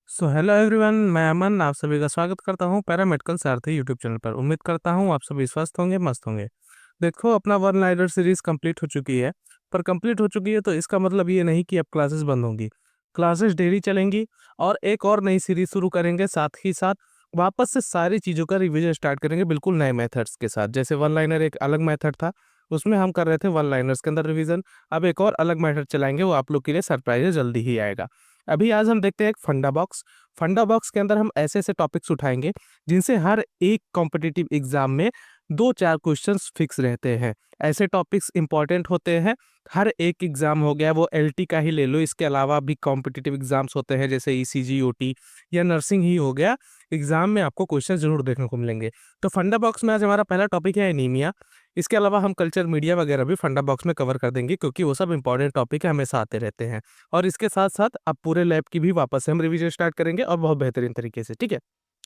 Hello everyone, मैं अमन आप सभी का स्वागत करता हूं पैरामेडिकल सारथी यूट्यूब चैनल पर। उम्मीद करता हूं आप सभी स्वस्थ होंगे, मस्त होंगे। देखो, अपना वन लाइनर सीरीज कंप्लीट हो चुकी है। पर कंप्लीट हो चुकी है तो इसका मतलब ये नहीं कि अब क्लासेस बंद होंगी। क्लासेस डेली चलेंगी और एक और नई सीरीज शुरू करेंगे। साथ ही साथ वापस से सारी चीज़ों का रिवीजन स्टार्ट करेंगे, बिल्कुल नए मेथड्स के साथ। जैसे वन लाइनर एक अलग मेथड था, उसमें हम कर रहे थे वन लाइनर्स के अंदर रिवीजन। अब एक और अलग मेथड चलाएंगे, वो आप लोग के लिए सरप्राइज जल्दी ही आएगा। अभी आज हम देखते हैं एक फंडा बॉक्स। फंडा बॉक्स के अंदर हम ऐसे ऐसे टॉपिक्स उठाएंगे जिनसे हर एक कॉम्पिटिटिव एग्जाम में 2-4 क्वेश्चंस फिक्स रहते हैं। ऐसे टॉपिक्स इंपॉर्टेंट होते हैं। हर एक एग्जाम हो गया वो एलटी का ही ले लो, इसके अलावा भी कॉम्पिटिटिव एग्जाम्स होते हैं जैसे ईसीजी, ओटी या नर्सिंग ही हो गया। एग्जाम में आपको क्वेश्चन जरूर देखने को मिलेंगे। तो फंडा बॉक्स में आज हमारा पहला टॉपिक है एनीमिया। इसके अलावा हम कल्चर मीडिया वगैरह भी फंडा बॉक्स में कवर कर देंगे, क्योंकि वो सब इंपॉर्टेंट टॉपिक हमेशा आते रहते हैं। और इसके साथ साथ अब पूरे लैब की भी वापस से हम रिवीजन स्टार्ट करेंगे, और बहुत बेहतरीन तरीके से। ठीक है,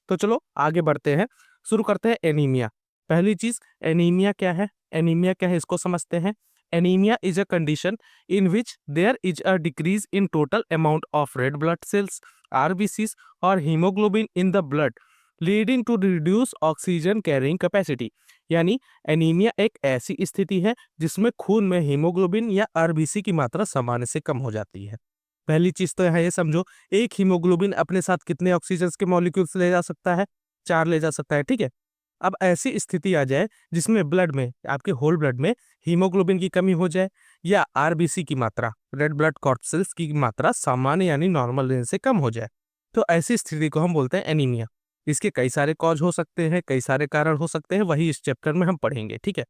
तो चलो आगे बढ़ते हैं। शुरू करते हैं एनीमिया। पहली चीज, एनीमिया क्या है? एनीमिया क्या है इसको समझते हैं। Anaemia is a condition in which there is a decrease in total amount of red blood cells, RBCs और haemoglobin in the blood, leading to reduce oxygen carrying capacity. यानी एनीमिया एक ऐसी स्थिति है जिसमें खून में हीमोग्लोबिन या आरबीसी की मात्रा सामान्य से कम हो जाती है। पहली चीज तो है ये समझो, एक हीमोग्लोबिन अपने साथ कितने ऑक्सीजन के मॉलिक्यूल्स ले जा सकता है? 4 ले जा सकता है। ठीक है, अब ऐसी स्थिति आ जाए जिसमें ब्लड में, आपके होल ब्लड में हीमोग्लोबिन की कमी हो जाए, या आरबीसी की मात्रा, रेड ब्लड कॉर्पसेल्स की मात्रा सामान्य यानी नॉर्मल रेंज से कम हो जाए, तो ऐसी स्थिति को हम बोलते हैं एनीमिया। इसके कई सारे कॉज हो सकते हैं, कई सारे कारण हो सकते हैं, वही इस चैप्टर में हम पढ़ेंगे। ठीक है,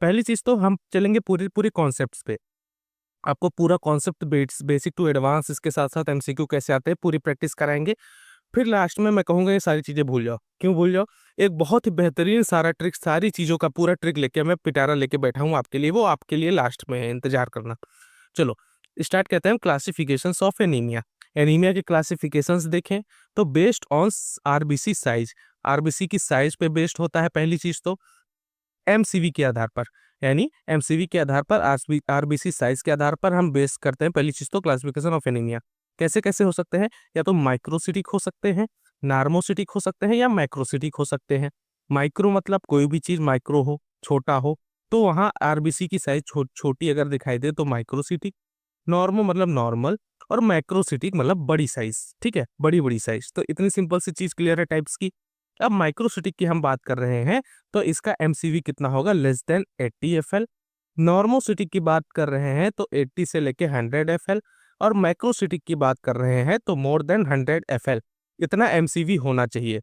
पहली चीज तो हम चलेंगे पूरी पूरी कॉन्सेप्ट्स पे। आपको पूरा कॉन्सेप्ट बेसिक टू एडवांस, इसके साथ साथ एमसीक्यू कैसे आते हैं, पूरी प्रैक्टिस कराएंगे। फिर लास्ट में मैं कहूंगा ये सारी चीजें भूल जाओ। क्यों भूल जाओ? एक बहुत ही बेहतरीन सारा ट्रिक, सारी चीजों का पूरा ट्रिक लेके मैं पिटारा लेके बैठा हूँ आपके लिए, वो आपके लिए लास्ट में है, इंतजार करना। चलो स्टार्ट करते हैं। Classifications of anaemia. एनीमिया के क्लासिफिकेशंस देखें तो based on RBC size, RBC की साइज पे बेस्ड होता है पहली चीज तो। एमसीवी के आधार पर, यानी एमसीवी के आधार पर, आरबीसी साइज के आधार पर हम बेस करते हैं पहली चीज तो क्लासिफिकेशन ऑफ एनीमिया। कैसे कैसे हो सकते हैं? या तो माइक्रोसिटिक हो सकते हैं, नार्मोसिटिक हो सकते हैं, या मैक्रोसिटिक हो सकते हैं। माइक्रो मतलब कोई भी चीज माइक्रो हो, छोटा हो, तो वहाँ आरबीसी की साइज छोटी अगर दिखाई दे तो माइक्रोसिटिक। नॉर्मो मतलब नॉर्मल, और मैक्रोसिटिक मतलब बड़ी साइज। ठीक है, बड़ी बड़ी साइज। तो इतनी सिंपल सी चीज क्लियर है टाइप्स की। अब माइक्रोसिटिक की हम बात कर रहे हैं तो इसका एमसीवी कितना होगा? Less than 80 FL। नॉर्मोसिटिक की बात कर रहे हैं तो 80 से लेके 100 FL। और मैक्रोसिटिक की बात कर रहे हैं तो मोर देन 100 FL। इतना एमसीवी होना चाहिए।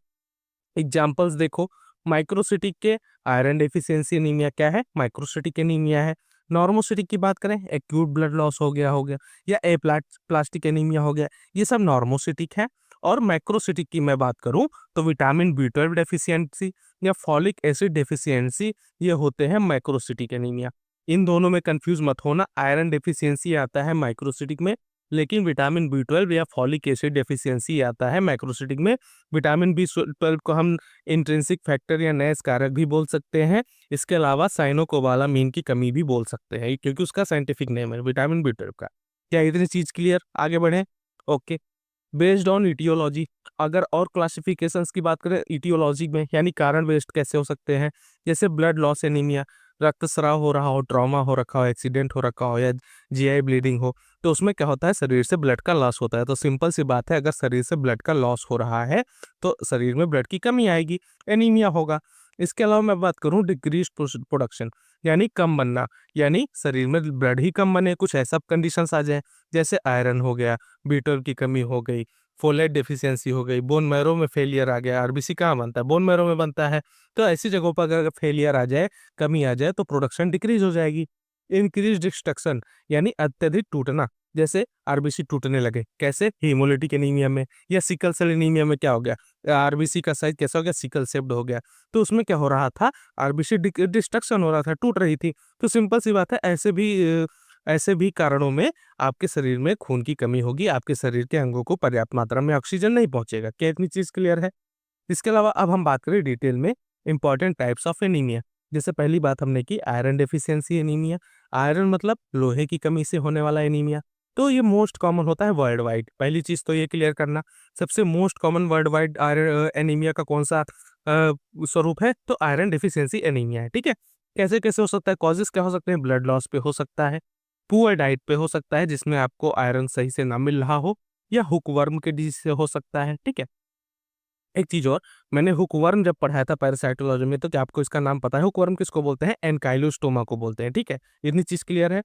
एग्जाम्पल्स देखो, माइक्रोसिटिक के आयरन डेफिशिएंसी एनीमिया क्या है? माइक्रोसिटिक एनीमिया है। नॉर्मोसिटिक की बात करें, एक्यूट ब्लड लॉस हो गया, या ए प्लास्टिक एनीमिया हो गया, ये सब नॉर्मोसिटिक है। और मैक्रोसिटिक की मैं बात करूं तो विटामिन B12 डेफिशिएंसी या फॉलिक एसिड डेफिशिएंसी, ये होते हैं मैक्रोसिटिक एनीमिया। इन दोनों में कंफ्यूज मत होना, आयरन डेफिशिएंसी आता है माइक्रोसिटिक में, लेकिन विटामिन B12 या फॉलिक एसिड डेफिशिएंसी आता है मैक्रोसिटिक में। विटामिन B12 को हम इंट्रिंसिक फैक्टर या नैश कारक भी बोल सकते हैं। इसके अलावा साइनोकोबालामीन की कमी भी बोल सकते हैं, क्योंकि उसका साइंटिफिक नेम है विटामिन B12 का। क्या इतनी चीज क्लियर? आगे बढ़े। ओके, बेस्ड ऑन इटियोलॉजी, अगर और क्लासिफिकेशंस की बात करें इटियोलॉजी में, यानी कारण बेस्ड कैसे हो सकते हैं? जैसे ब्लड लॉस एनीमिया, रक्तस्राव हो रहा हो, ट्रॉमा हो रखा हो, एक्सीडेंट हो रखा हो, या जीआई ब्लीडिंग हो, तो उसमें क्या होता है? शरीर से ब्लड का लॉस होता है। तो सिंपल सी बात है, अगर शरीर से ब्लड का लॉस हो रहा है तो शरीर में ब्लड की कमी आएगी, एनीमिया होगा। इसके अलावा मैं बात करूं डिक्रीज प्रोडक्शन, यानी कम बनना, यानी शरीर में ब्लड ही कम बने, कुछ ऐसा कंडीशंस आ जाए जैसे आयरन हो गया, B12 की कमी हो गई, फोलेट डेफिशिएंसी हो गई, बोन मैरो में फेलियर आ गया। आरबीसी कहाँ बनता है? बोन मैरो में बनता है। तो ऐसी जगहों पर अगर फेलियर आ जाए, कमी आ जाए, तो प्रोडक्शन डिक्रीज हो जाएगी। इंक्रीज डिस्ट्रक्शन, यानी अत्यधिक टूटना, जैसे आरबीसी टूटने लगे। कैसे? हीमोलिटिक एनीमिया में या सिकल सेल एनीमिया में क्या हो गया? आरबीसी का साइज कैसा हो गया? सिकल शेप्ड हो गया। तो उसमें क्या हो रहा था? आरबीसी डिस्ट्रक्शन हो रहा था, टूट रही थी। तो सिंपल सी बात है, ऐसे भी कारणों में आपके शरीर में खून की कमी होगी, आपके शरीर के अंगों को पर्याप्त मात्रा में ऑक्सीजन नहीं पहुंचेगा। क्या इतनी चीज क्लियर है? इसके अलावा अब हम बात करें डिटेल में इंपॉर्टेंट टाइप्स ऑफ एनीमिया। जैसे पहली बात हमने की आयरन डेफिशिएंसी एनीमिया। आयरन मतलब लोहे की कमी से होने वाला एनीमिया। तो ये मोस्ट कॉमन होता है वर्ल्ड वाइड। पहली चीज तो ये क्लियर करना, सबसे most common world wide anaemia का कौन सा स्वरूप है, तो आयरन डिफिशियंसी एनीमिया है। ठीक है, कैसे कैसे हो सकता है, कॉजेस क्या हो सकते हैं, ब्लड लॉस पे हो सकता है, पुअर डाइट पे हो सकता है जिसमें आपको आयरन सही से ना मिल रहा हो, या हुकवर्म के डिजीज से हो सकता है। ठीक है, एक चीज और, मैंने हुकवर्म जब पढ़ाया था पैरासाइटोलॉजी में, तो क्या आपको इसका नाम पता है, हुकवर्म किसको बोलते हैं, एनकाइलोस्टोमा को बोलते हैं। ठीक है, इतनी चीज क्लियर है।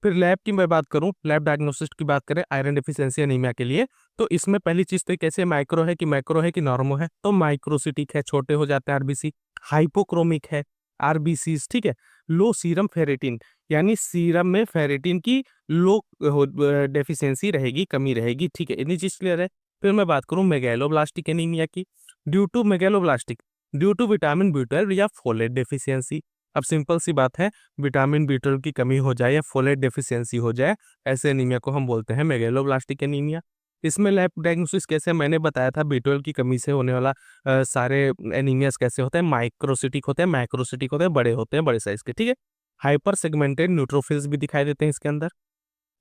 फिर लैब की मैं बात करूं, लैब डायग्नोसिस की बात करें आयरन डिफिशियंसी एनीमिया के लिए, तो इसमें पहली चीज तो कैसे माइक्रो है कि मैक्रो है कि नॉर्मो है, तो माइक्रोसिटिक है, छोटे हो जाते हैं आरबीसी, हाइपोक्रोमिक है आरबीसी। ठीक है, लो सीरम फेरेटिन, यानी सीरम में फेरेटिन की लो डेफिशिएंसी रहेगी, कमी रहेगी। ठीक है, इतनी चीज क्लियर है। फिर मैं बात करूं मेगैलोब्लास्टिक एनीमिया की, due to megaloblastic, due to vitamin बी12 या फोलेट डेफिशिएंसी। अब सिंपल सी बात है, विटामिन बी12 की कमी हो जाए या फोलेट डेफिशिएंसी हो जाए, ऐसे एनीमिया को हम बोलते हैं मेगैलोब्लास्टिक एनीमिया। इसमें लैब डायग्नोसिस कैसे, मैंने बताया था बी12 की कमी से होने वाला सारे एनीमियास कैसे होते हैं, माइक्रोसिटिक होते हैं, मैक्रोसिटिक होते हैं, बड़े होते हैं, बड़े साइज के। ठीक है, हाइपर सेगमेंटेड न्यूट्रोफिल्स भी दिखाई देते हैं इसके अंदर।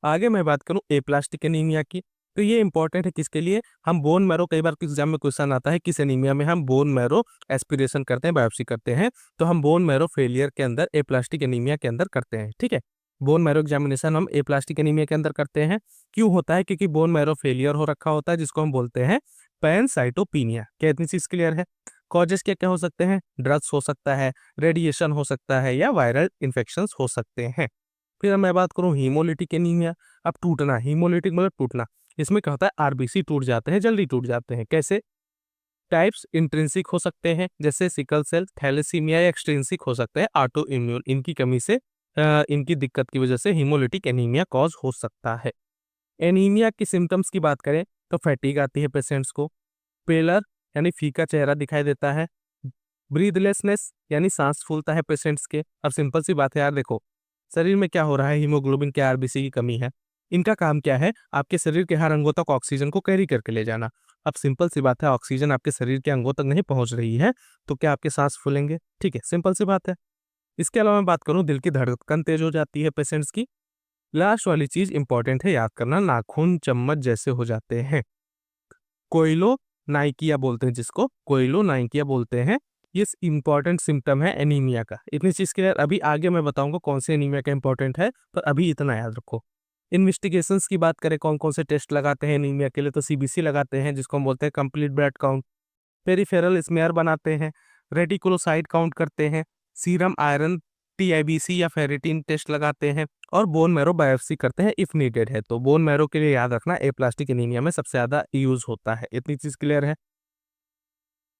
आगे मैं बात करूं एप्लास्टिक एनीमिया की, तो ये इंपॉर्टेंट है किसके लिए, हम बोन मैरो, कई बार एग्जाम में क्वेश्चन आता है किस एनीमिया में हम बोन मैरो एस्पिरेशन करते हैं, बायोप्सी करते हैं, तो हम बोन मैरो फेलियर के अंदर एप्लास्टिक एनीमिया के अंदर करते हैं। ठीक है, बोन मैरो एग्जामिनेशन हम एप्लास्टिक एनीमिया के अंदर करते हैं। क्यों होता है, क्योंकि बोन मैरो फेलियर हो रखा होता है, जिसको हम बोलते हैं पैनसाइटोपिनिया। क्या इतनी चीज क्लियर है। कॉजेस क्या क्या हो सकते हैं, ड्रग्स हो सकता है, रेडिएशन हो सकता है, या वायरल इन्फेक्शन हो सकते हैं। फिर मैं बात करूं हीमोलिटिक एनीमिया, अब टूटना, हीमोलिटिक मतलब टूटना, इसमें क्या होता है, आरबीसी टूट जाते हैं, जल्दी टूट जाते हैं। कैसे, टाइप्स इंट्रिंसिक हो सकते हैं जैसे सिकल सेल, थैलेसीमिया, या एक्सट्रिंसिक हो सकते हैं ऑटो इम्यून, इनकी कमी से इनकी दिक्कत की वजह से हीमोलिटिक एनीमिया कॉज हो सकता है। एनीमिया की सिम्टम्स की बात करें तो फैटीग आती है पेशेंट्स को, पेलर यानी फीका चेहरा दिखाई देता है, ब्रीदलेसनेस यानी सांस फूलता है पेशेंट्स के। अब सिंपल सी बात है यार, देखो शरीर में क्या हो रहा है, हीमोग्लोबिन के, आरबीसी की कमी है, इनका काम क्या है, आपके शरीर के हर अंगों तक ऑक्सीजन को कैरी करके ले जाना। अब सिंपल सी बात है, ऑक्सीजन आपके शरीर के अंगों तक नहीं पहुंच रही है, तो क्या आपके सांस फूलेंगे। ठीक है, सिंपल सी बात है। इसके अलावा मैं बात करूं, दिल की धड़कन तेज हो जाती है पेशेंट्स की। लास्ट वाली चीज इंपॉर्टेंट है याद करना, नाखून चम्मच जैसे हो जाते हैं, कोयलो नाइकिया बोलते हैं, जिसको कोयलो नाइकिया बोलते हैं। ये इंपॉर्टेंट सिम्टम है एनीमिया का। इतनी चीज क्लियर, अभी आगे मैं बताऊंगा कौन से एनीमिया का इंपॉर्टेंट है, पर अभी इतना याद रखो। इन्वेस्टिगेशंस की बात करें, कौन कौन से टेस्ट लगाते हैं एनीमिया के लिए, तो सीबीसी लगाते हैं जिसको हम बोलते हैं complete blood count, peripheral smear बनाते हैं, रेटिकुलोसाइट काउंट करते हैं, सीरम आयरन टीआईबीसी या फेरेटिन टेस्ट लगाते हैं, और बोन मैरो बायोप्सी करते हैं इफ नीडेड है। तो बोन मैरो के लिए याद रखना एप्लास्टिक एनीमिया में सबसे ज्यादा यूज होता है। इतनी चीज क्लियर है।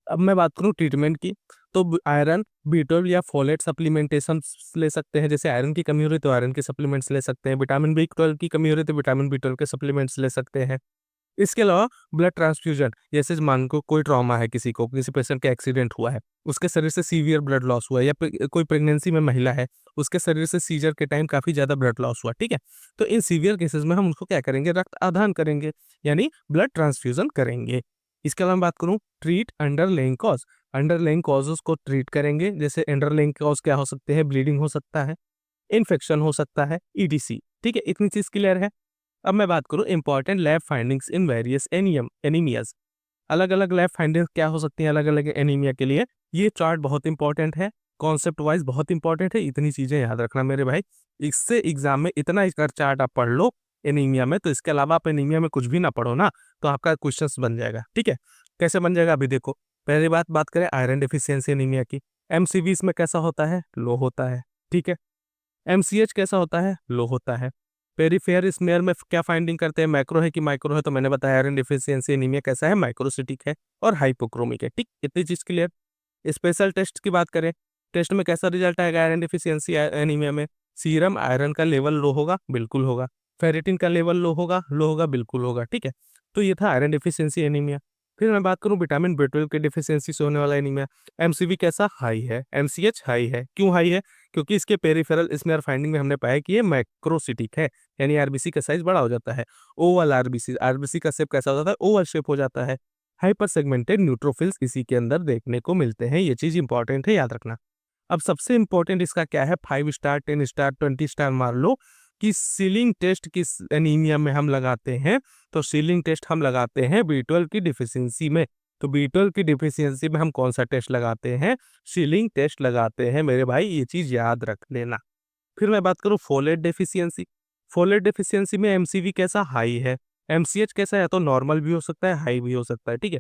अब मैं बात करूं ट्रीटमेंट की, तो आयरन बी12 या फोलेट सप्लीमेंटेशन ले सकते हैं, जैसे आयरन की कमी हो रही तो आयरन के सप्लीमेंट्स ले सकते हैं, विटामिन बी12 की कमी हो रही तो विटामिन बी12 के सप्लीमेंट्स ले सकते हैं। इसके अलावा ब्लड ट्रांसफ्यूजन, जैसे मान को कोई ट्रॉमा है, किसी को, किसी पेशेंट का एक्सीडेंट हुआ है, उसके शरीर से सीवियर ब्लड लॉस हुआ है, या कोई प्रेगनेंसी में महिला है, उसके शरीर से सीजर के टाइम काफी ज्यादा ब्लड लॉस हुआ। ठीक है, तो इन सीवियर केसेस में हम उसको क्या करेंगे, रक्त आदान करेंगे, यानी ब्लड ट्रांसफ्यूजन करेंगे। इसके अलावा मैं बात करूं treat underlying cause, underlying causes को ट्रीट करेंगे। जैसे अंडरलाइंग कॉज क्या हो सकते हैं, ब्लीडिंग हो सकता है, इन्फेक्शन हो सकता है, ईडीसी। ठीक है, इतनी चीज क्लियर है। अब मैं बात करूं important lab findings in various anaemias, अलग अलग लैब फाइंडिंग्स क्या हो सकती हैं अलग अलग एनीमिया के लिए। ये चार्ट बहुत इंपॉर्टेंट है, कॉन्सेप्ट वाइज बहुत इंपॉर्टेंट है, इतनी चीजें याद रखना मेरे भाई। इससे एग्जाम में इतना अगर चार्ट आप पढ़ लो एनीमिया में, तो इसके अलावा आप एनीमिया में कुछ भी ना पढ़ो ना, तो आपका क्वेश्चन बन जाएगा। ठीक है, कैसे बन जाएगा अभी देखो। पहली बात करें आयरन डिफिशियंसी एनीमिया की, एमसीवी इसमें कैसा होता है, लो होता है। ठीक है, एमसीएच कैसा होता है, लो होता है। पेरिफेर स्मेयर में क्या फाइंडिंग करते हैं, मैक्रो है कि माइक्रो है, तो मैंने बताया आयरन डिफिशियंसी एनीमिया कैसा है, माइक्रोसिटिक है और हाइपोक्रोमिक है। ठीक, इतनी चीज क्लियर। स्पेशल टेस्ट की बात करें, टेस्ट में कैसा रिजल्ट आएगा आयरन डिफिशियंसी एनीमिया में, सीरम आयरन का लेवल लो होगा, बिल्कुल होगा, फेरेटिन का लेवल लो होगा, बिल्कुल होगा। ठीक है, तो ये था आयरन डिफिशियंसी एनीमिया। फिर मैं बात करूं विटामिन बी12 के डिफिशियंसी से होने वाला एनीमिया, एमसीवी कैसा, हाई है, एमसीएच हाई है। क्यों हाई है, क्योंकि इसके पेरिफेरल स्मेयर फाइंडिंग में हमने पाया कि ये मैक्रोसिटिक है, यानी आरबीसी का साइज बड़ा हो जाता है। ओवल आरबीसी, आरबीसी का शेप कैसा हो जाता है, ओवल शेप हो जाता है। हाइपर सेगमेंटेड न्यूट्रोफिल्स इसी के अंदर देखने को मिलते हैं, ये चीज इंपॉर्टेंट है, याद रखना। अब सबसे इंपॉर्टेंट इसका क्या है, 5 स्टार 10 स्टार 20 स्टार मार लो, कि सीलिंग टेस्ट किस एनीमिया में हम लगाते हैं, तो सीलिंग टेस्ट हम लगाते हैं B12 की डिफिशियंसी में। तो B12 की डिफिशियंसी में हम कौन सा टेस्ट लगाते हैं? सीलिंग टेस्ट लगाते हैं मेरे भाई, ये चीज याद रख लेना। फिर मैं बात करूं फोलेट डेफिशिएंसी। फोलेट डेफिशिएंसी में एमसीवी कैसा? हाई है। एमसीएच कैसा है? तो नॉर्मल भी हो सकता है, हाई भी हो सकता है, ठीक है।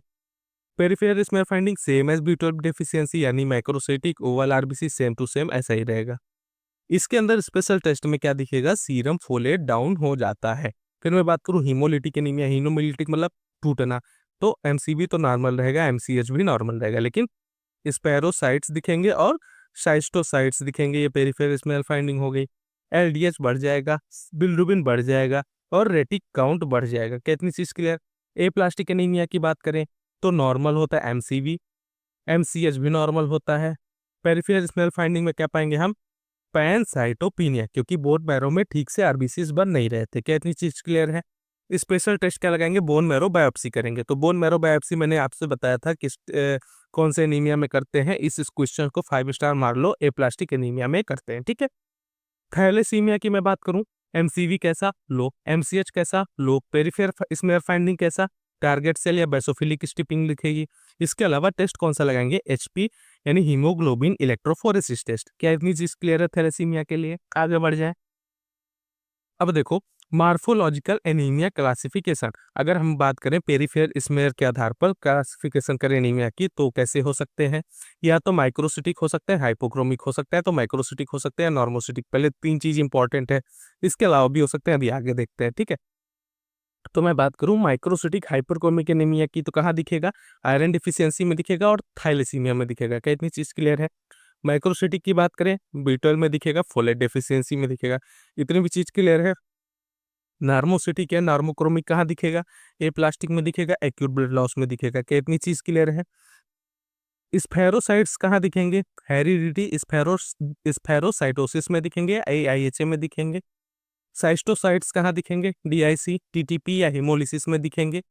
Peripheral smear finding same as B12 deficiency, यानी macrocytic oval RBC same to same ऐसा ही रहेगा। इसके अंदर स्पेशल टेस्ट में क्या दिखेगा? सीरम फोलेट डाउन हो जाता है। फिर मैं बात करूं हीमोलिटिक एनीमिया, हीमोलिटिक मतलब टूटना, तो एमसीवी तो नॉर्मल रहेगा, एमसीएच भी नॉर्मल रहेगा, लेकिन स्पैरोसाइट्स दिखेंगे और साइस्टोसाइट्स दिखेंगे। ये पेरिफेरल स्मेल फाइंडिंग हो गई। एलडीएच बढ़ जाएगा, बिलिरुबिन बढ़ जाएगा और रेटिक काउंट बढ़ जाएगा। कितनी चीज क्लियर? ए प्लास्टिक एनीमिया की बात करें तो नॉर्मल होता है एमसीवी, एमसीएच भी नॉर्मल होता है। पेरिफेरल स्मेल फाइंडिंग में क्या पाएंगे हम? पैनसाइटोपिनिया, क्योंकि बोन मैरो में ठीक से आरबीसीज बन नहीं रहे थे। क्या इतनी चीज क्लियर है? स्पेशल टेस्ट क्या लगाएंगे? बोन मैरो बायोप्सी करेंगे। तो बोन मैरो बायोप्सी मैंने आपसे बताया था किस कौन से एनीमिया में करते हैं। इस क्वेश्चन को 5 स्टार मार लो, ए प्लास्टिक एनीमिया में करते हैं, ठीक है। थैलेसीमिया की मैं बात करूं, एमसीवी कैसा? लो। एमसीएच कैसा? लो। पेरिफेरल स्मेयर फाइंडिंग कैसा? टारगेट सेल या बेसोफिलिक स्टिपिंग लिखेगी। इसके अलावा टेस्ट कौन सा लगाएंगे? एचपी यानी हीमोग्लोबिन इलेक्ट्रोफोरेसिस टेस्ट। क्या इतनी चीज क्लियर है थैलेसीमिया के लिए? आगे बढ़ जाए। अब देखो मार्फोलॉजिकल एनीमिया क्लासिफिकेशन। अगर हम बात करें पेरिफेरल स्मेयर के आधार पर क्लासिफिकेशन करें एनीमिया की, तो कैसे हो सकते हैं? या तो माइक्रोसिटिक हो सकता है, हाइपोक्रोमिक हो सकता है, तो माइक्रोसिटिक हो सकता है, नॉर्मोसिटिक। पहले 3 चीज इंपॉर्टेंट है, इसके अलावा भी हो सकते हैं, अभी आगे देखते हैं, ठीक है। तो मैं बात करूं माइक्रोसिटिक हाइपरक्रोमिक एनीमिया की, तो कहाँ दिखेगा? आयरन डिफिशियंसी में दिखेगा और थाइलेसीमिया में दिखेगा। क्या इतनी चीज क्लियर है? माइक्रोसिटिक की बात करें B12 में दिखेगा, फोलेट डेफिशिएंसी में दिखेगा। इतनी भी चीज क्लियर है? नार्मोसिटिक या नार्मोक्रोमिक कहाँ दिखेगा? ए प्लास्टिक में दिखेगा, एक्यूट ब्लड लॉस में दिखेगा। क्या इतनी चीज क्लियर है? स्फेरोसाइट्स कहाँ दिखेंगे? हेरिडिटी स्फेरोसाइटोसिस में दिखेंगे, AIHA में दिखेंगे। साइस्टोसाइट्स कहाँ दिखेंगे? DIC, TTP या हेमोलिसिस में दिखेंगे।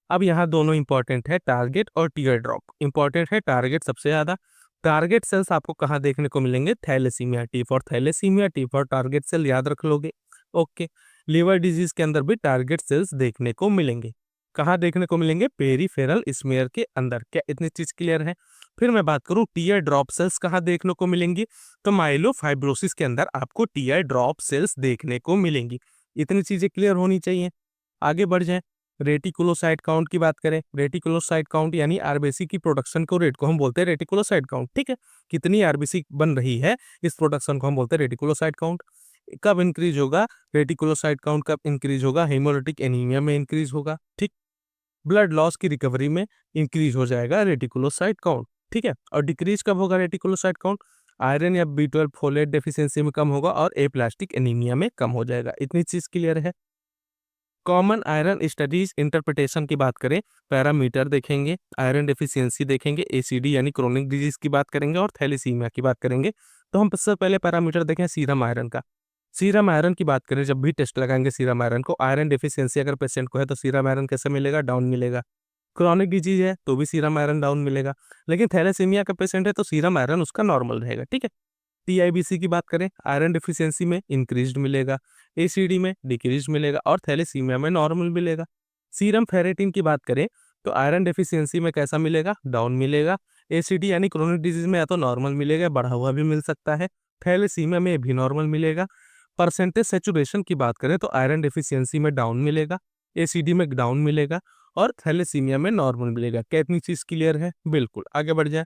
अब यहाँ दोनों इंपॉर्टेंट है, टारगेट और टीयर ड्रॉप। इंपॉर्टेंट है टारगेट सबसे ज्यादा। टारगेट सेल्स आपको कहाँ देखने को मिलेंगे? Thalassaemia, T for thalassaemia, T for target cell, याद रख लोगे। ओके। लिवर डिजीज के अंदर भी टारगेट सेल्स देखने को मिलेंगे। कहाँ देखने को मिलेंगे? पेरिफेरल स्मेयर के अंदर। क्या इतनी चीज क्लियर है? फिर मैं बात करूं टीयर ड्रॉप सेल्स कहाँ देखने को मिलेंगी, तो माइलोफाइब्रोसिस के अंदर आपको टीयर ड्रॉप सेल्स देखने को मिलेंगी। इतनी चीजें क्लियर होनी चाहिए। आगे बढ़ जाए। रेटिकुलोसाइट काउंट की बात करें, रेटिकुलोसाइट काउंट यानी आरबीसी की प्रोडक्शन को रेट को हम बोलते हैं रेटिकुलोसाइट काउंट, ठीक है। कितनी आरबीसी बन रही है, इस प्रोडक्शन को हम बोलते हैं रेटिकुलोसाइट काउंट। कब इंक्रीज होगा रेटिकुलोसाइट काउंट? कब इंक्रीज होगा? हेमोलिटिक एनीमिया में इंक्रीज होगा, ठीक। ब्लड लॉस की रिकवरी में इंक्रीज हो जाएगा रेटिकुलोसाइट काउंट, ठीक है। और डिक्रीज कब होगा रेटिकुलोसाइट काउंट? आयरन या B12 फोलेट डेफिशिएंसी में कम होगा और ए प्लास्टिक एनीमिया में कम हो जाएगा। इतनी चीज क्लियर है? कॉमन आयरन स्टडीज इंटरप्रिटेशन की बात करें, पैरामीटर देखेंगे, आयरन डेफिशिएंसी देखेंगे, एसीडी यानी क्रोनिक डिजीज की बात करेंगे और थैलेसीमिया की बात करेंगे। तो हम सबसे पहले पैरामीटर देखें सीरम आयरन का। सीरम आयरन की बात करें, जब भी टेस्ट लगाएंगे सीरम आयरन को, आयरन डेफिशिएंसी अगर पेशेंट को है तो सीरम आयरन कैसे मिलेगा? डाउन मिलेगा। क्रॉनिक डिजीज है तो भी सीरम आयरन डाउन मिलेगा। लेकिन थैलेसीमिया का पेशेंट है तो सीरम आयरन उसका नॉर्मल रहेगा, ठीक है। टीआईबीसी की बात करें, आयरन डिफिशियंसी में इंक्रीज्ड मिलेगा, एसीडी में डिक्रीज मिलेगा और थैलेसीमिया में नॉर्मल मिलेगा। सीरम फेरेटिन की बात करें तो आयरन डेफिशिएंसी में कैसा मिलेगा? डाउन मिलेगा। एसीडी यानी क्रोनिक डिजीज में या तो नॉर्मल मिलेगा, बढ़ा हुआ भी मिल सकता है। थैलेसीमिया में भी नॉर्मल मिलेगा। परसेंटेज सेचुरेशन की बात करें तो आयरन डेफिशिएंसी में डाउन मिलेगा, एसीडी में डाउन मिलेगा और थैलेसीमिया में नॉर्मल मिलेगा। क्या इतनी चीज क्लियर है? बिल्कुल। आगे बढ़ जाए।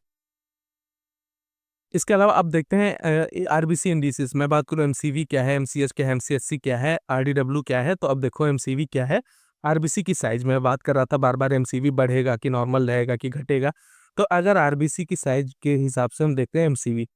इसके अलावा अब देखते हैं आरबीसी इंडिसेस। मैं बात करूं एमसीवी क्या है, एमसीएच क्या है, एमसीएचसी क्या है, आरडीडब्ल्यू क्या है। तो अब देखो एमसीवी क्या है, आरबीसी की साइज में बात कर रहा था बार बार, एमसीवी बढ़ेगा कि नॉर्मल रहेगा कि घटेगा। तो अगर आरबीसी की साइज के हिसाब से हम देखते हैं एमसीवी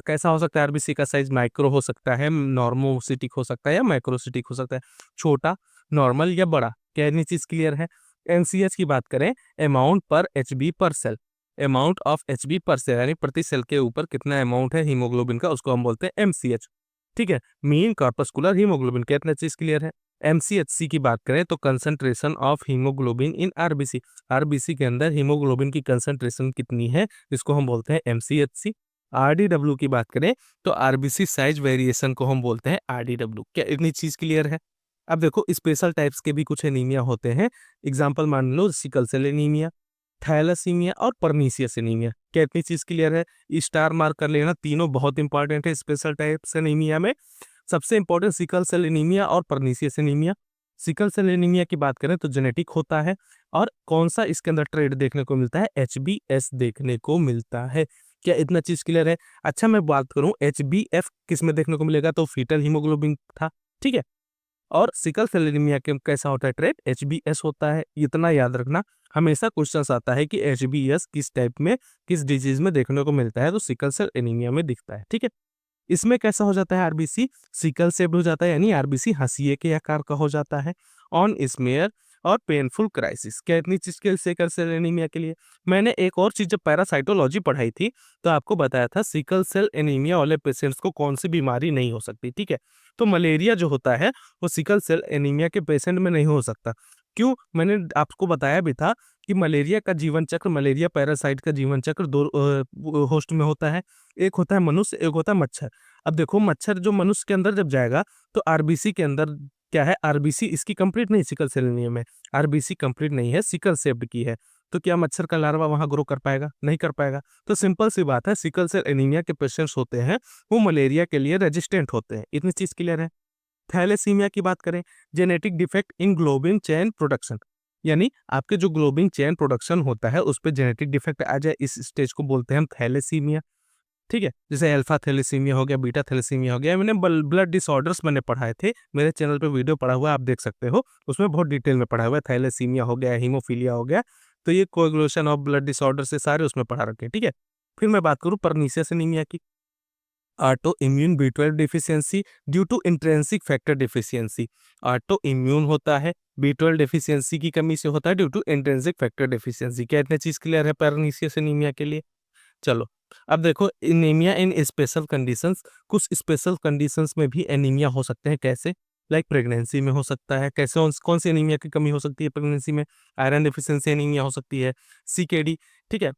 कैसा हो सकता है, आरबीसी का साइज माइक्रो हो सकता है, नॉर्मोसिटिक हो सकता है या माइक्रोसिटिक हो सकता है, छोटा, नॉर्मल या बड़ा। क्या इतनी चीज क्लियर है? एनसीएच की बात करें, अमाउंट पर एचबी पर सेल, अमाउंट ऑफ एचबी पर सेल यानी प्रति सेल के ऊपर कितना अमाउंट है हीमोग्लोबिन का, उसको हम बोलते हैं एमसीएच, ठीक है। Mean corpuscular haemoglobin. कितना चीज क्लियर है? एमसीएचसी की बात करें तो concentration of haemoglobin in RBC, RBC के अंदर हीमोग्लोबिन की कंसंट्रेशन कितनी है, इसको हम बोलते हैं एमसीएचसी। आरडीडब्ल्यू की बात करें तो आरबीसी साइज वेरिएशन को हम बोलते हैं आरडीडब्ल्यू। क्या इतनी चीज क्लियर है? अब देखो स्पेशल टाइप्स के भी कुछ एनीमिया होते हैं। एग्जांपल मान लो सिकल सेल एनीमिया, थैलेसीमिया और परनीसियस एनीमिया। क्या इतनी चीज क्लियर है? स्टार मार्क कर लेना, तीनों बहुत इंपॉर्टेंट है स्पेशल टाइप्स एनीमिया में। सबसे इंपॉर्टेंट सिकल सेल एनीमिया और pernicious anaemia. Sickle cell anaemia की बात करें तो जेनेटिक होता है। और कौन सा इसके अंदर ट्रेड देखने को मिलता है? HbS देखने को मिलता है। क्या इतना चीज क्लियर है? अच्छा मैं बात करूं HbF किस में देखने को मिलेगा, तो फीटल हीमोग्लोबिन था, ठीक है। और सिकल सेल एनीमिया के कैसा होता है ट्रेड? HbS होता है। इतना याद रखना, हमेशा क्वेश्चंस आता है कि HbS किस टाइप में, किस डिजीज में देखने को मिलता है, तो सिकल सेल एनीमिया में दिखता है, ठीक है। इसमें कैसा हो जाता है? आरबीसी सिकल शेप्ड हो जाता है, यानी आरबीसी हंसिए के आकार का हो जाता है। ऑन स्मेयर और पेनफुल क्राइसिस। क्या इतनी चीज के सिकल सेल एनीमिया के लिए? मैंने एक और चीज जब पैरासाइटोलॉजी पढ़ाई थी तो आपको बताया था सिकल सेल एनीमिया वाले पेशेंट्स को कौन सी बीमारी नहीं हो सकती, ठीक है। तो मलेरिया जो होता है वो सिकल सेल एनीमिया के पेशेंट में नहीं हो सकता। क्यों? मैंने आपको बताया भी था कि मलेरिया का जीवन चक्र, मलेरिया पैरासाइट का जीवन चक्र दो होस्ट में होता है। एक होता है मनुष्य, एक होता है मच्छर। अब देखो मच्छर जो मनुष्य के अंदर जब जाएगा तो आरबीसी के अंदर क्या है, आरबीसी इसकी कंप्लीट नहीं, सिकल सेल एनीमिया में आरबीसी कंप्लीट नहीं है, सिकल शेप्ड की है। तो क्या मच्छर का लार्वा वहां ग्रो कर पाएगा? नहीं कर पाएगा। तो सिंपल सी बात है, सिकल सेल एनीमिया के पेशेंट्स होते हैं वो मलेरिया के लिए रेजिस्टेंट होते हैं। इतनी चीज क्लियर है। थैलेसीमिया की बात करें, genetic defect in globin chain production, यानी आपके जो ग्लोबिन चेन प्रोडक्शन होता है उस पर जेनेटिक डिफेक्ट आ जाए, इस स्टेज को बोलते हैं हम थैलेसीमिया, ठीक है। जैसे अल्फा थैलेसीमिया हो गया, बीटा थैलेसीमिया हो गया। मैंने ब्लड डिसऑर्डर्स मैंने पढ़ाए थे, मेरे चैनल पे वीडियो पड़ा हुआ है, आप देख सकते हो, उसमें बहुत डिटेल में पढ़ा हुआ है। थैलेसीमिया हो गया, हीमोफीलिया हो गया, तो ये कोएगुलेशन ऑफ ब्लड डिसऑर्डर से सारे उसमें पढ़ा रखे, ठीक है। फिर मैं बात करूं परनीसियस एनीमिया की, autoimmune B12 deficiency due to intrinsic factor deficiency. Autoimmune होता है, B12 डिफिशियंसी की कमी से होता है due to intrinsic factor deficiency. क्या इतने चीज क्लियर है परनीसियस एनीमिया के लिए? चलो अब देखो एनीमिया इन स्पेशल कंडीशंस, कुछ स्पेशल कंडीशंस में भी एनीमिया हो सकते हैं। कैसे? लाइक प्रेगनेंसी में हो सकता है। कैसे? कौन सी एनीमिया की कमी हो सकती है प्रेगनेंसी में? आयरन डिफिशियंसी एनीमिया हो सकती है, सीकेडी, ठीक है।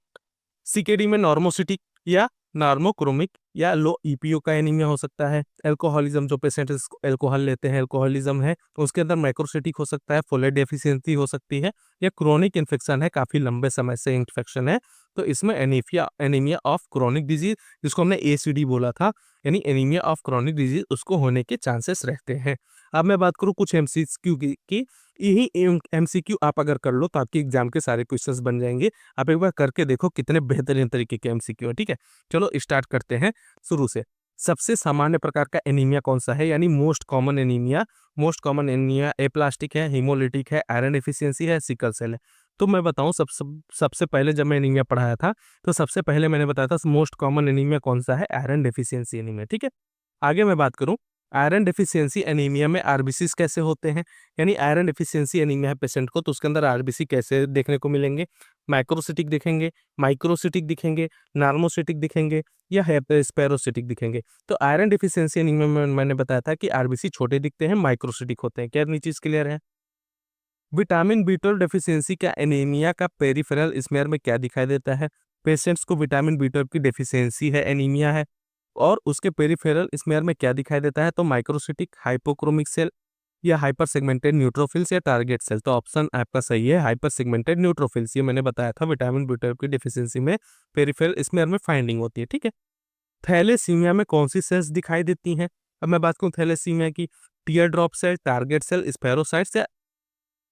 सीकेडी में नॉर्मोसिटिक या नॉर्मोक्रोमिक या लो ईपीओ का एनीमिया हो सकता है। अल्कोहलिज्म, जो पेशेंट अल्कोहल लेते हैं, अल्कोहलिज्म है, उसके अंदर माइक्रोसिटिक हो सकता है, फोलेट डेफिशिएंसी हो सकती है, या क्रोनिक इन्फेक्शन है, काफी लंबे समय से इन्फेक्शन है, तो इसमें एनीमिया ऑफ क्रोनिक डिजीज, जिसको हमने एसीडी बोला था, यानी एनीमिया ऑफ क्रोनिक डिजीज, उसको होने के चांसेस रहते हैं। अब मैं बात करूँ कुछ एमसीक्यू की, यही एमसीक्यू आप अगर कर लो तो आपके एग्जाम के सारे क्वेश्चंस बन जाएंगे। आप एक बार करके देखो कितने बेहतरीन तरीके के एमसीक्यू है, ठीक है। चलो स्टार्ट करते हैं शुरू से। सबसे सामान्य प्रकार का एनीमिया कौन सा है, यानी most common anaemia? Most common anaemia aplastic है, हीमोलिटिक है, आयरन डिफिशियंसी है, सिकल सेल है। तो मैं बताऊं सबसे पहले जब मैं एनीमिया पढ़ाया था तो सबसे पहले मैंने बताया था मोस्ट कॉमन एनीमिया कौन सा है? आयरन डेफिशिएंसी एनीमिया, ठीक है। आगे मैं बात करूं आयरन डेफिशिएंसी एनीमिया में आरबीसी कैसे होते हैं, यानी आयरन डेफिशिएंसी एनीमिया है पेशेंट को तो उसके अंदर आरबीसी कैसे देखने को मिलेंगे? माइक्रोसिटिक दिखेंगे, माइक्रोसिटिक दिखेंगे, नार्मोसिटिक दिखेंगे, या स्पेरोसिटिक दिखेंगे। तो आयरन डिफिशियंसी एनीमिया में मैंने बताया था कि आरबीसी छोटे दिखते हैं, माइक्रोसिटिक होते हैं। क्या इतनी चीज क्लियर है? विटामिन B12 डेफिशिएंसी का एनीमिया का पेरिफेरल स्मेयर में क्या दिखाई देता है? पेशेंट्स को विटामिन B12 की डेफिशिएंसी है, एनीमिया है, और उसके पेरिफेरल स्मेयर में क्या दिखाई देता है? तो माइक्रोसिटिक, हाइपोक्रोमिक सेल, या हाइपर सेगमेंटेड न्यूट्रोफिल्स, या टारगेट सेल। तो ऑप्शन आपका सही है, हाइपर सेगमेंटेड न्यूट्रोफिल्स। ये मैंने बताया था विटामिन B12 की डेफिशिएंसी में पेरिफेरल स्मेयर में फाइंडिंग होती है, ठीक है। थैलेसीमिया में कौन सी सेल्स दिखाई देती हैं? अब मैं बात करूं थैलेसीमिया की, tear drop cell, target cell, spherocytes, या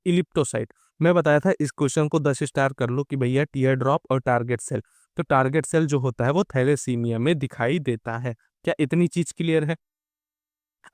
इलिप्टोसाइट। मैं बताया था इस क्वेश्चन को 10 स्टार कर लो कि भैया टीयर ड्रॉप और टारगेट सेल। तो टारगेट सेल जो होता है वो थैलेसीमिया में दिखाई देता है। क्या इतनी चीज क्लियर है?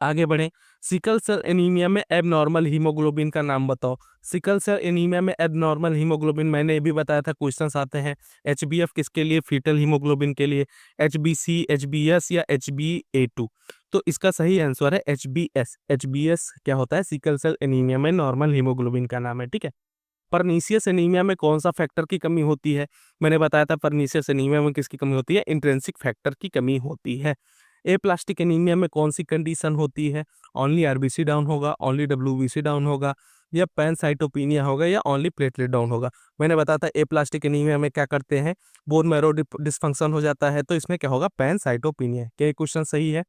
आगे बढ़े, सिकल सेल एनीमिया में एबनॉर्मल हीमोग्लोबिन का नाम बताओ। सिकल सेल एनीमिया में एबनॉर्मल हीमोग्लोबिन मैंने ये भी बताया था, क्वेश्चंस आते हैं। HbF किसके लिए? फीटल हीमोग्लोबिन के लिए। HbC, HbS, या HbA2? तो इसका सही आंसर है HbS। HbS क्या होता है? सिकल सेल एनीमिया में नॉर्मल हीमोग्लोबिन का नाम है, ठीक है। परनीसियस एनीमिया में कौन सा फैक्टर की कमी होती है? मैंने बताया था परनीसियस एनीमिया में किसकी कमी होती है? इंट्रिंसिक फैक्टर की कमी होती है। एप्लास्टिक एनीमिया में कौन सी कंडीशन होती है? ओनली आरबीसी डाउन होगा, ओनली WBC डाउन होगा, या पैनसाइटोपिनिया होगा या ओनली प्लेटलेट डाउन होगा। मैंने बताया था एप्लास्टिक एनीमिया में क्या करते हैं, बोन मैरो डिसफंक्शन हो जाता है, तो इसमें क्या होगा, पैनसाइटोपिनिया। क्या ये क्वेश्चन सही है?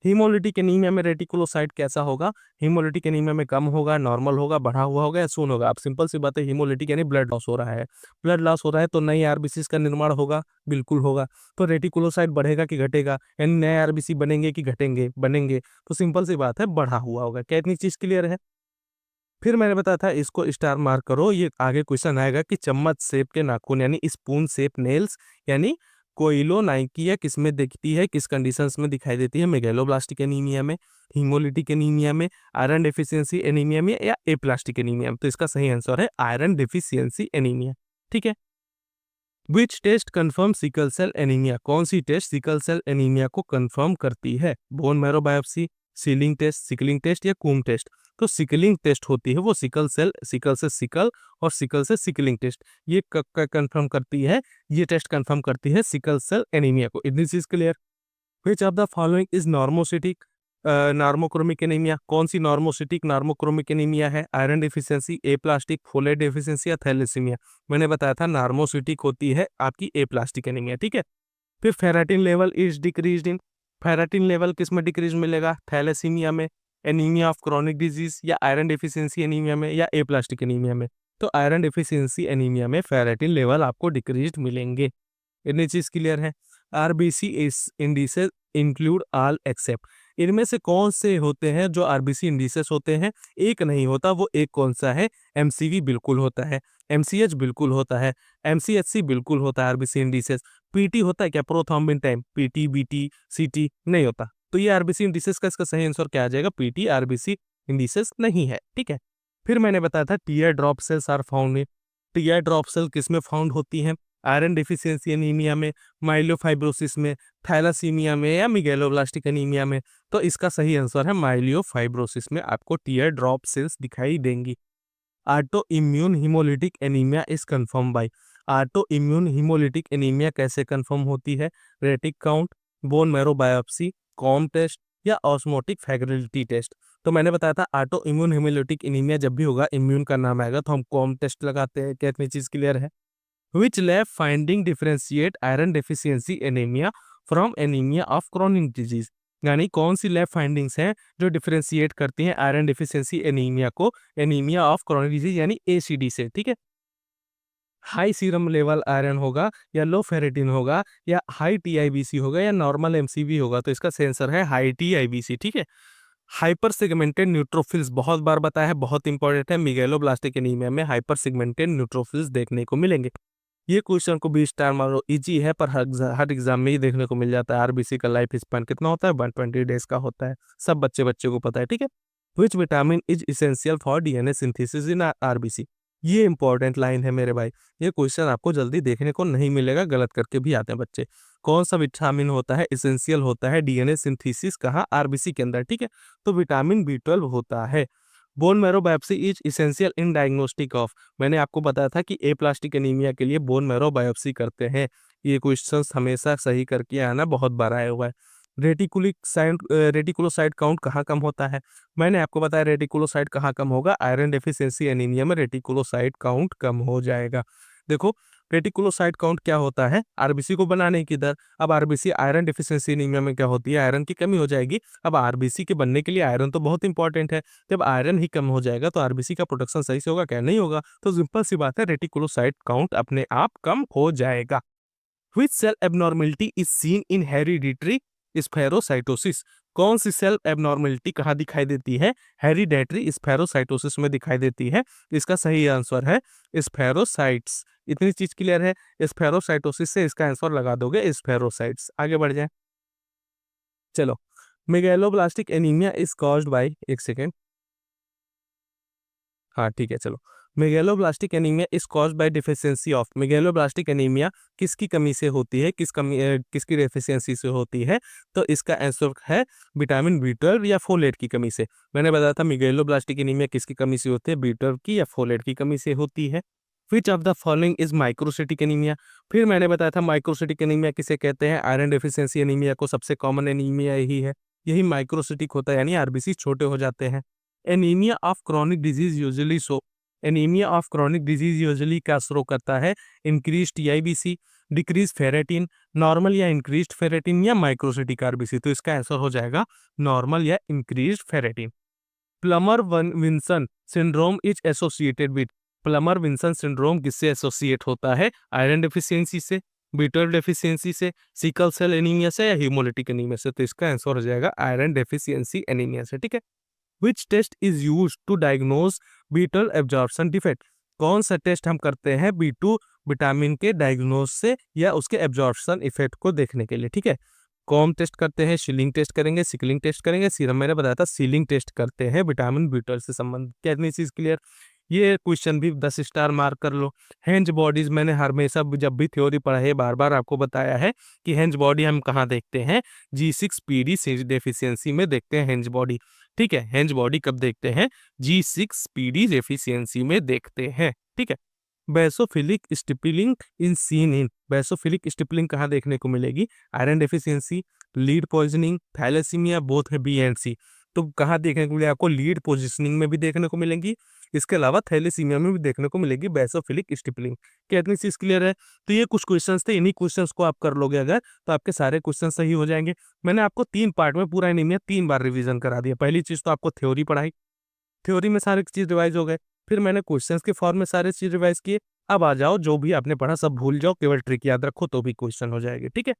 हीमोलिटिक एनीमिया में रेटिकुलोसाइट कैसा होगा? हीमोलिटिक एनीमिया में कम होगा, नॉर्मल होगा, बढ़ा हुआ होगा या शून्य होगा? अब सिंपल सी बात है, हीमोलिटिक यानी ब्लड लॉस हो रहा है। ब्लड लॉस हो रहा है तो नई आरबीसी का निर्माण होगा, बिल्कुल होगा। तो रेटिकुलोसाइट बढ़ेगा कि घटेगा, यानी नए आरबीसी बनेंगे कि घटेंगे? बनेंगे। तो सिंपल सी बात है, बढ़ा हुआ होगा। क्या इतनी चीज क्लियर है? फिर मैंने बताया था इसको स्टार मार्क करो, ये आगे क्वेश्चन आएगा कि चम्मच शेप के नाखून यानी स्पून शेप नेल्स यानी कोइलोनाइकिया किस में दिखती है, किस कंडीशंस में दिखाई देती है? मेगैलोब्लास्टिक एनीमिया में, हीमोलिटिक एनीमिया में, आयरन डेफिशिएंसी एनीमिया में या एप्लास्टिक एनीमिया में? तो इसका सही आंसर है आयरन डेफिशिएंसी एनीमिया। ठीक है। Which test confirm sickle cell anaemia? कौन सी टेस्ट सिकल सेल एनीमिया को कंफर्म करती है? Bone marrow biopsy, sealing test, sickling test या कूम टेस्ट? तो सिकलिंग टेस्ट होती है वो, सिकल से सिकल और सिकल से सिकलिंग टेस्ट, ये कंफर्म करती है, ये टेस्ट कंफर्म करती है सिकल सेल एनीमिया को। इतनी चीज clear? Which of the following is normocytic normochromic anaemia? कौन सी नॉर्मोसिटिक नार्मोक्रोमिक एनीमिया है? आयरन डिफिशियंसी, ए प्लास्टिक, फोलेट डिफिशियंसी या थैलेसीमिया? मैंने बताया था नार्मोसिटिक होती है आपकी ए प्लास्टिक एनीमिया। ठीक है। फिर ferritin level is decreased in, ferritin level किस में डिक्रीज मिलेगा? थैलेसीमिया में, एनीमिया ऑफ क्रॉनिक डिजीज या आयरन डिफिशियंसी एनीमिया में या ए प्लास्टिक एनीमिया में? तो आयरन डिफिशियंसी एनीमिया में फेराटिन लेवल आपको डिक्रीज्ड मिलेंगे। इतनी चीज क्लियर है? RBC indices include all except, इनमें से कौन से होते हैं जो आरबीसी इंडिसेस होते हैं? एक नहीं होता, वो एक कौन सा है? एमसीवी बिल्कुल होता है, एमसीएच बिल्कुल होता है, एमसीएचसी बिल्कुल होता है आरबीसी इंडिसेस। पीटी होता है क्या? प्रोथ्रोम्बिन टाइम, पीटी बीटी सीटी नहीं होता। तो ये आरबीसी इंडिसेस का इसका सही आंसर क्या आ जाएगा? पीटी आरबीसी इंडिसेस नहीं है। ठीक है। फिर मैंने बताया था tear drop cells are found in, tear drop cell किस में फाउंड होती हैं? आयरन डिफिशियंसी एनीमिया में, माइलोफाइब्रोसिस में, थैलासीमिया में या मिगैलोब्लास्टिक एनीमिया में? तो इसका सही आंसर है माइलियोफाइब्रोसिस में आपको टीयर ड्रॉप सेल्स दिखाई देंगी। Autoimmune haemolytic anaemia is confirm by, autoimmune haemolytic anaemia कैसे कंफर्म होती है? Retic count, bone marrow biopsy, Coombs test या ऑस्मोटिक फैगरिलिटी टेस्ट? तो मैंने बताया था ऑटो इम्यून हीमोलिटिक एनीमिया जब भी होगा, इम्यून का नाम आएगा तो हम कॉम टेस्ट लगाते हैं। क्या इतनी चीज क्लियर है? Which lab finding differentiate iron deficiency anemia from anemia of chronic disease? यानी कौन सी लैब फाइंडिंग्स हैं जो डिफरेंशिएट करती हैं आयरन डिफिशियंसी एनीमिया को एनीमिया ऑफ क्रोनिक डिजीज यानी एसीडी से? ठीक है। हाई सीरम लेवल आयरन होगा या लो फेरेटिन होगा या हाई टीआईबीसी होगा या नॉर्मल एमसीवी होगा? तो इसका सेंसर है हाई टीआईबीसी। ठीक है। हाइपर सेगमेंटेड न्यूट्रोफिल्स बहुत बार बताया है, बहुत इंपॉर्टेंट है। मिगेलोब्लास्टिक एनीमिया में हाइपर सेगमेंटेड न्यूट्रोफिल्स देखने को मिलेंगे। ये क्वेश्चन को 20 स्टार मारो, इजी है पर हर एग्जाम में ही देखने को मिल जाता है। आरबीसी का लाइफ स्पैन कितना होता है? 120 डेज का होता है। सब बच्चे को पता है। ठीक है। Which vitamin is essential for DNA synthesis in RBC? ये इंपॉर्टेंट लाइन है मेरे भाई, ये क्वेश्चन आपको जल्दी देखने को नहीं मिलेगा, गलत करके भी आते हैं बच्चे। कौन सा विटामिन होता है इसेंशियल होता है डीएनए सिंथेसिस कहाँ? आरबीसी के अंदर। ठीक है। तो विटामिन बी 12 होता है। Bone marrow biopsy is essential in diagnostic of, मैंने आपको बताया था कि ए प्लास्टिक एनीमिया के लिए बोन मैरो बायोप्सी करते हैं। ये क्वेश्चंस हमेशा सही करके आना, बहुत बार आया हुआ है। रेटिकुलोसाइट काउंट कहाँ कम होता है? मैंने आपको बताया रेटिकुलोसाइट कहाँ कम होगा? आयरन डेफिशिएंसी एनीमिया में रेटिकुलोसाइट काउंट कम हो जाएगा। देखो रेटिकुलोसाइट काउंट क्या होता है? आरबीसी को बनाने की दर। अब आरबीसी आयरन डेफिशिएंसी एनीमिया में क्या होती है? आयरन की कमी हो जाएगी। अब आरबीसी के बनने के लिए आयरन तो बहुत इंपॉर्टेंट है, जब आयरन ही कम हो जाएगा तो आरबीसी का प्रोडक्शन सही से होगा क्या? नहीं होगा। तो सिंपल सी बात है, रेटिकुलोसाइट काउंट अपने आप कम हो जाएगा। Which cell abnormality is seen in hereditary spherocytosis? कौन सी सेल एबनॉर्मेलिटी कहाँ दिखाई देती है? हेरिडेटरी स्फेरोसाइटोसिस में दिखाई देती है। इसका सही आंसर है स्फेरोसाइट्स। इतनी चीज क्लियर है? स्फेरोसाइटोसिस से इसका आंसर लगा दोगे स्फेरोसाइट्स। आगे बढ़ जाए, चलो। Megaloblastic anaemia is caused by, एक सेकेंड, हाँ ठीक है चलो। Megaloblastic anaemia is caused by deficiency of, megaloblastic anaemia किसकी कमी से होती है? किसकी डेफिशिएंसी से होती है? तो इसका आंसर है विटामिन बी 12 या फोलेट की कमी से। मैंने बताया था मेगैलोब्लास्टिक एनीमिया किसकी कमी से होती है? बी 12 की या फोलेट की कमी से होती है। Which of the following is microcytic anaemia? फिर मैंने बताया था माइक्रोसिटिक एनीमिया किसे कहते हैं? आयरन डेफिशिएंसी एनीमिया को सबसे कॉमन एनीमिया यही है, यही माइक्रोसिटिक होता है, यानी आरबीसी छोटे हो जाते हैं। Anaemia of chronic disease usually show, anaemia of chronic disease usually क्या शो करता है? Increase TIBC, decrease ferritin, normal या इंक्रीज फेरेटिन या माइक्रोसिटिक आरबीसी। तो इसका आंसर हो जाएगा नॉर्मल या increase ferritin. Plummer Vinson syndrome is associated with, Plummer Vinson syndrome किससे एसोसिएट होता है? आयरन डेफिशिएंसी से, बीटल डेफिशिएंसी से, सिकल सेल एनीमिया से या हीमोलिटिक एनीमिया से। तो इसका आंसर हो जाएगा आयरन डेफिशिएंसी एनीमिया से। ठीक है। Which test is use to diagnose B twelve absorption defect, कौन सा टेस्ट हम करते हैं B2 विटामिन के डायग्नोज से या उसके एब्जॉर्प्शन इफेक्ट को देखने के लिए? ठीक है। कॉम टेस्ट करते हैं, शिलिंग टेस्ट करेंगे, सिकलिंग टेस्ट करेंगे, सीरम मैंने बताया था सीलिंग टेस्ट करते हैं विटामिन B12 से संबंधित। कितनी चीज क्लियर? ये क्वेश्चन भी 10 स्टार मार्क कर लो। हेंज बॉडीज मैंने हमेशा जब भी थ्योरी पढ़ा है बार बार आपको बताया है कि हेंज बॉडी हम कहाँ देखते हैं? G6PD डेफिशिएंसी में देखते हैं हेंज बॉडी। ठीक है। हेंज बॉडी कब देखते हैं? G6PD डेफिशिएंसी में देखते हैं। ठीक है। Basophilic stippling in seen in, basophilic stippling कहाँ देखने को मिलेगी? Iron deficiency, lead poisoning, thalassaemia, both है बी एंड सी। तो कहाँ देखने को मिलेगी आपको? लीड पोजिशनिंग में भी देखने को मिलेंगी, इसके अलावा थैलेसीमिया में भी देखने को मिलेगी बेसोफिलिक स्टिपलिंग। क्या इतनी चीज क्लियर है? तो ये कुछ क्वेश्चंस थे, इन्हीं क्वेश्चंस को आप कर लोगे अगर तो आपके सारे क्वेश्चन सही हो जाएंगे। मैंने आपको 3 पार्ट में पूरा एनीमिया 3 बार रिवीजन करा दिया। पहली चीज तो आपको थ्योरी पढ़ाई, थ्योरी में सारे चीज रिवाइज हो गए, फिर मैंने क्वेश्चंस के फॉर्म में सारे चीज रिवाइज किए। अब आ जाओ, जो भी आपने पढ़ा सब भूल जाओ, केवल ट्रिक याद रखो तो भी क्वेश्चन हो जाएगी। ठीक है।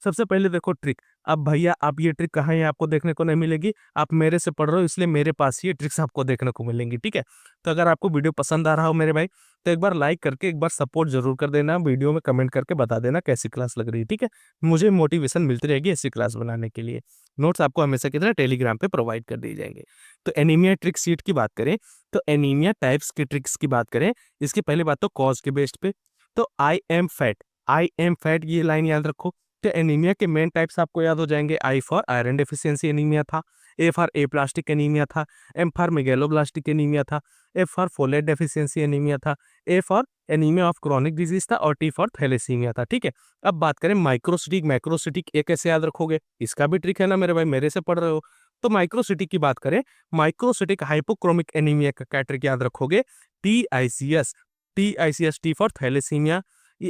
सबसे पहले देखो ट्रिक। अब भैया आप ये ट्रिक कहाँ है आपको देखने को नहीं मिलेगी? आप मेरे से पढ़ रहे हो इसलिए मेरे पास ये ट्रिक्स आपको देखने को मिलेंगी। ठीक है। तो अगर आपको वीडियो पसंद आ रहा हो मेरे भाई तो एक बार लाइक करके एक बार सपोर्ट जरूर कर देना, वीडियो में कमेंट करके बता देना कैसी क्लास लग रही है। ठीक है। मुझे मोटिवेशन मिलती रहेगी ऐसी क्लास बनाने के लिए। नोट्स आपको हमेशा की तरह टेलीग्राम पे प्रोवाइड कर दिए जाएंगे। तो एनीमिया ट्रिक शीट की बात करें, तो एनीमिया टाइप्स के ट्रिक्स की बात करें, इसकी पहले बात तो कॉज के बेस्ड पे, तो I am fat, I am fat ये लाइन याद रखो। तो एनीमिया के मेन टाइप्स आपको याद हो जाएंगे। I for iron deficiency anaemia था, ए फॉर एप्लास्टिक एनीमिया था, एम फॉर मेगेलोब्लास्टिक एनीमिया था, F for folate deficiency anaemia था, A for anaemia of chronic disease था और टी फॉर थैलेसीमिया था। ठीक है। अब बात करें माइक्रोसिटिक, मैक्रोसिटिक ये कैसे याद रखोगे? इसका भी ट्रिक है ना मेरे भाई, मेरे से पढ़ रहे हो। तो माइक्रोसिटिक की बात करें, माइक्रोसिटिक हाइपोक्रोमिक एनीमिया का क्या ट्रिक याद रखोगे? TICS, TICS, T for thalassaemia,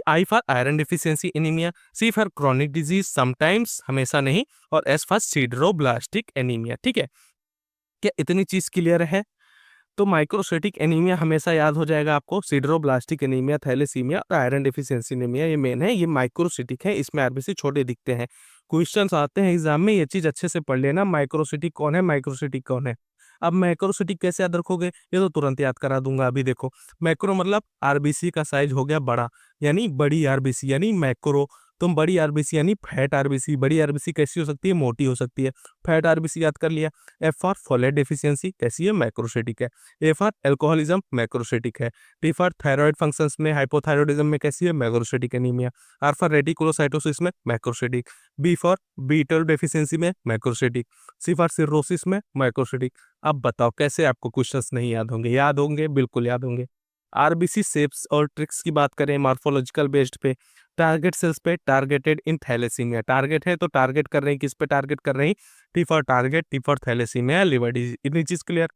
I for iron deficiency anaemia, C for chronic disease sometimes हमेशा नहीं, और एस फॉर सिडरोब्लास्टिक एनीमिया। ठीक है। क्या इतनी चीज क्लियर है? तो माइक्रोसिटिक एनीमिया हमेशा याद हो जाएगा आपको, सिडरोब्लास्टिक एनीमिया, थैलेसीमिया और आयरन डेफिशिएंसी एनीमिया ये मेन है, ये माइक्रोसिटिक है, इसमें आरबीसी छोटे दिखते हैं। क्वेश्चंस आते हैं एग्जाम में, ये चीज अच्छे से पढ़ लेना, माइक्रोसिटिक कौन है, माइक्रोसिटिक कौन है। अब मैक्रोसिटिक कैसे याद रखोगे? ये तो तुरंत याद करा दूंगा। अभी देखो, मैक्रो मतलब आरबीसी का साइज हो गया बड़ा, यानी बड़ी आरबीसी यानी मैक्रो। तुम बड़ी आरबीसी यानी फैट आरबीसी, बड़ी आरबीसी कैसी हो सकती है? मोटी हो सकती है। फैट आरबीसी याद कर लिया। एफ फॉर फोलेट डेफिशिएंसी कैसी है? मैक्रोसिटिक है। ए फॉर एल्कोहलिज्म मैक्रोसिटिक है। टी फॉर थायराइड फंक्शंस में हाइपोथायरॉयडिज्म में कैसी है? Macrocytic anaemia. R for reticulocytosis में macrocytic. B for B twelve deficiency में मैक्रोसिटिक। सी फॉर सिरोसिस में मैक्रोसिटिक। अब बताओ कैसे आपको क्वेश्चंस नहीं याद होंगे? याद होंगे, बिल्कुल याद होंगे। आरबीसी शेप्स और ट्रिक्स की बात करें मॉर्फोलॉजिकल बेस्ड पे, टारगेट सेल्स पे, टारगेटेड इन थैलेसीमिया, टारगेट है तो टारगेट कर रहे हैं, किस पे टारगेट कर रहे हैं? T for target, T for thalassaemia, liver disease. इतनी चीज क्लियर।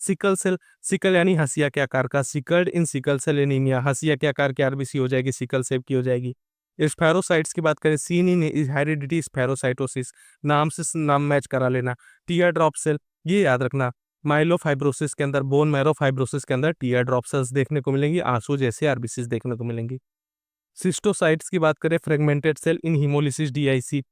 सिकल सेल, सिकल यानी हंसिया के आकार का, sickled in sickle cell anaemia, हंसिया के आकार की आरबीसी हो जाएगी, सिकल सेल की हो जाएगी। स्फेरोसाइट्स की बात करें, सीन इन हेरिडिटी स्फेरोसाइटोसिस, नाम से नाम मैच करा लेना। टीयर ड्रॉप सेल, ये याद रखना, माइलोफाइब्रोसिस के अंदर, बोन मैरो फाइब्रोसिस के अंदर टीयर ड्रॉप सेल्स देखने को मिलेंगी, आंसू जैसे आरबीसी देखने को मिलेंगी। सिस्टोसाइट्स की बात करें, फ्रेगमेंटेड सेल इन हिमोलिसिस DIC।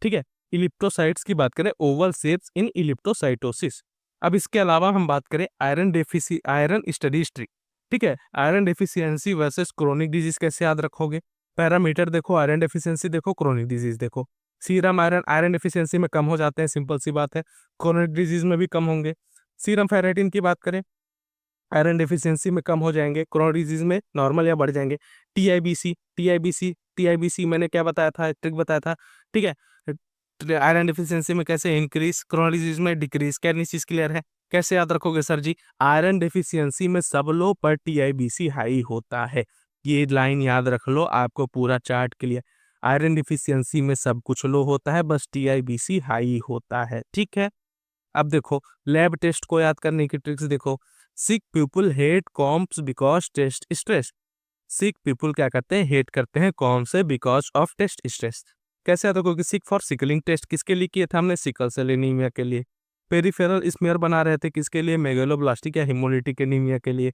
ठीक है। इलिप्टोसाइट्स की बात करें, ओवल शेप्स इन इलिप्टोसाइटोसिस। अब इसके अलावा हम बात करें आयरन स्टडीज ट्रिक। ठीक है। Iron deficiency versus chronic disease कैसे याद रखोगे? पैरामीटर देखो, आयरन डेफिशिएंसी देखो, क्रोनिक डिजीज देखो। सीरम आयरन आयरन डेफिशिएंसी में कम हो जाते हैं, सिंपल सी बात है, क्रोनिक डिजीज में भी कम होंगे। सीरम फेरेटिन की बात करें, आयरन डेफिशिएंसी में कम हो जाएंगे, क्रोनिक डिजीज में नॉर्मल या बढ़ जाएंगे। टीआईबीसी मैंने क्या बताया था? ट्रिक बताया था। ठीक है। आयरन डेफिशिएंसी में कैसे इंक्रीज, क्रोनिक डिजीज में डिक्रीज। क्या चीज क्लियर है? कैसे याद रखोगे सर जी? आयरन डेफिशिएंसी में सब लो पर TIBC हाई होता है, ये लाइन याद रख लो, आपको पूरा चार्ट क्लियर। आयरन डिफिशियंसी में सब कुछ लो होता है, बस TIBC हाई होता है। ठीक है। अब देखो लैब टेस्ट को याद करने की ट्रिक्स देखो। Sick people hate comps because test stress. Sick people क्या करते हैं, हेट करते हैं कौन से, बिकॉज ऑफ टेस्ट स्ट्रेस। कैसे आता है, क्योंकि सिक फॉर सिकलिंग टेस्ट किसके लिए किए थे हमने, सिकल सेल एनीमिया के लिए। पेरिफेरल स्मीयर बना रहे थे किसके लिए, मेगालोब्लास्टिक या हेमोलिटिक एनीमिया के लिए।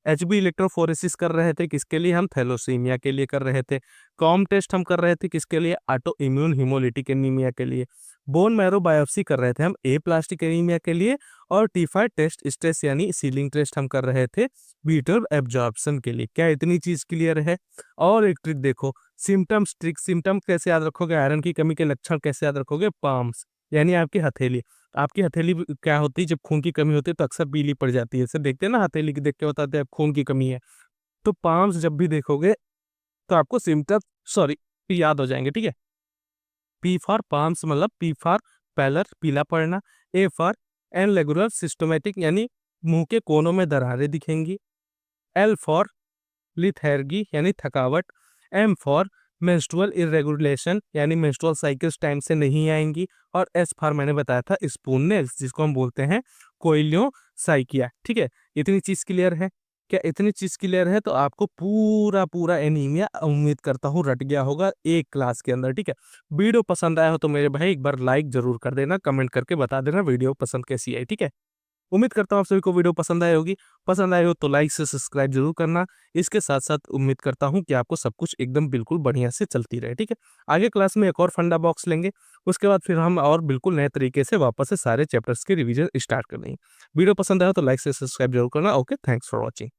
एचबी इलेक्ट्रोफोरेसिस कर रहे थे किसके लिए, हम थैलोसीमिया के लिए कर रहे थे। कॉम टेस्ट हम कर रहे थे किसके लिए, ऑटो इम्यून हिमोलिटिक एनीमिया के लिए। बोन मैरो बायोप्सी कर रहे थे हम ए प्लास्टिक एनीमिया के लिए। और टीफाइड टेस्ट स्ट्रेस यानी सीलिंग टेस्ट हम कर रहे थे बीटर एब्जॉर्प्शन के लिए। क्या इतनी चीज क्लियर है? और एक ट्रिक देखो, सिम्टम्स ट्रिक। सिम्टम कैसे याद रखोगे, आयरन की कमी के लक्षण कैसे याद रखोगे, पाम्स यानी आपकी हथेली। आपकी हथेली क्या होती है, जब खून की कमी होती है तो अक्सर पीली पड़ जाती है। इसे देखते हैं ना, हथेली की देख के बताते हैं खून की कमी है। तो पाम्स जब भी देखोगे तो आपको सिम्टम सॉरी याद हो जाएंगे, ठीक है। पी फॉर पाम्स मतलब पी फॉर पैलर, पीला पड़ना। ए फॉर एनलेगुलर सिस्टमेटिक यानी मुंह के कोनों में दरारें दिखेंगी। एल फॉर लिथैर्गी यानी थकावट। एम फॉर मेंस्ट्रुअल इरेगुलेशन यानी मेंस्ट्रुअल साइकिल्स टाइम से नहीं आएंगी। और एस फॉर मैंने बताया था स्पूननेल्स, जिसको हम बोलते हैं कोइलियो साइकिया। ठीक है, इतनी चीज क्लियर है? क्या इतनी चीज क्लियर है? तो आपको पूरा पूरा एनीमिया उम्मीद करता हूँ रट गया होगा एक क्लास के अंदर। ठीक है, वीडियो पसंद आया हो तो मेरे भाई एक बार लाइक जरूर कर देना, कमेंट करके बता देना वीडियो पसंद कैसी आई। ठीक है, उम्मीद करता हूँ आप सभी को वीडियो पसंद आई होगी। पसंद आई हो तो लाइक से सब्सक्राइब जरूर करना। इसके साथ साथ उम्मीद करता हूँ कि आपको सब कुछ एकदम बिल्कुल बढ़िया से चलती रहे। ठीक है, आगे क्लास में एक और फंडा बॉक्स लेंगे, उसके बाद फिर हम और बिल्कुल नए तरीके से वापस से सारे चैप्टर्स के रिवीजन स्टार्ट कर देंगे। वीडियो पसंद आया तो लाइक से सब्सक्राइब जरूर करना। Okay, thanks for watching.